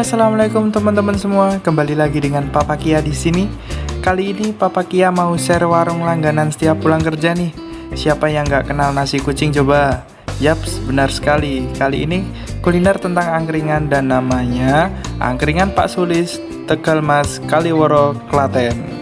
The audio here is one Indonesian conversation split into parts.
Halo, assalamualaikum teman-teman semua. Kembali lagi dengan Papa Kia di sini. Kali ini Papa Kia mau share warung langganan setiap pulang kerja nih. Siapa yang nggak kenal nasi kucing coba? Yaps, benar sekali. Kali ini kuliner tentang angkringan dan namanya Angkringan Pak Sulis, Tegal Mas, Kaliworo, Klaten.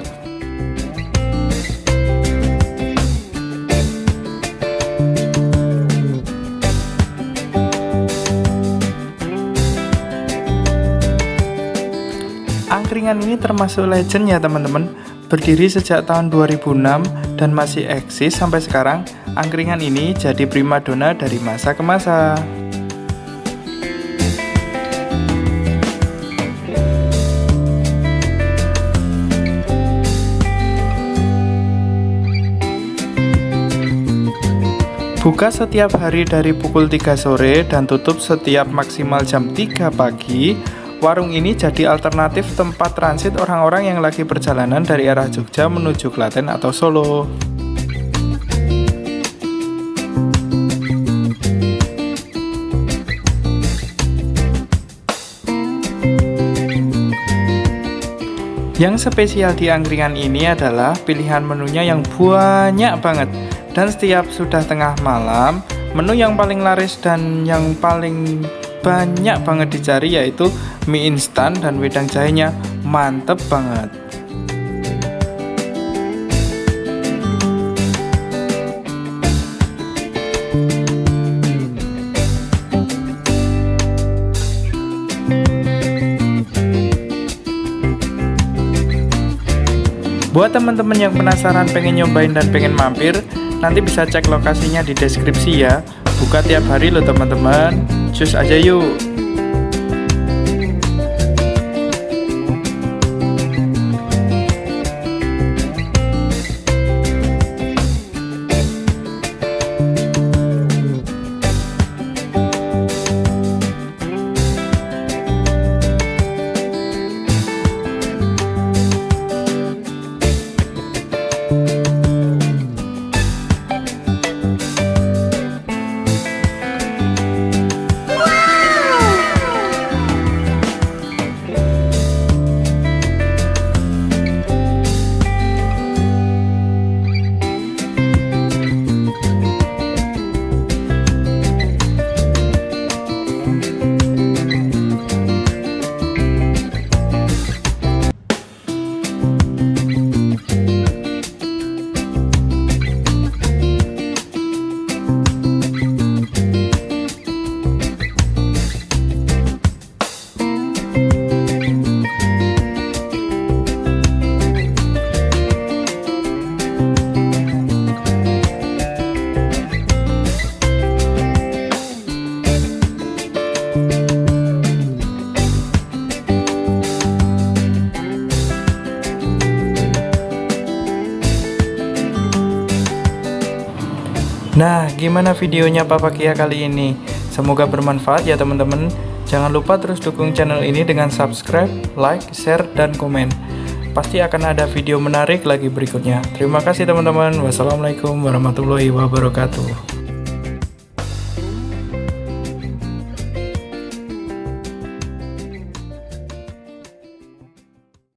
Angkringan ini termasuk legend ya teman-teman. Berdiri sejak tahun 2006 dan masih eksis sampai sekarang. Angkringan ini jadi primadona dari masa ke masa. Buka setiap hari dari pukul 3 sore dan tutup setiap maksimal jam 3 pagi. Warung ini jadi alternatif tempat transit orang-orang yang lagi perjalanan dari arah Jogja menuju Klaten atau Solo. Yang spesial di angkringan ini adalah pilihan menunya yang banyak banget. Dan setiap sudah tengah malam, menu yang paling laris dan yang paling banyak banget dicari yaitu mie instan dan wedang jahenya. Mantep banget. Buat teman-teman yang penasaran pengen nyobain dan pengen mampir, nanti bisa cek lokasinya di deskripsi ya. Buka tiap hari loh teman-teman. Cus aja yuk. Nah, gimana videonya Papa Kia kali ini? Semoga bermanfaat ya teman-teman. Jangan lupa terus dukung channel ini dengan subscribe, like, share, dan komen. Pasti akan ada video menarik lagi berikutnya. Terima kasih teman-teman. Wassalamualaikum warahmatullahi wabarakatuh.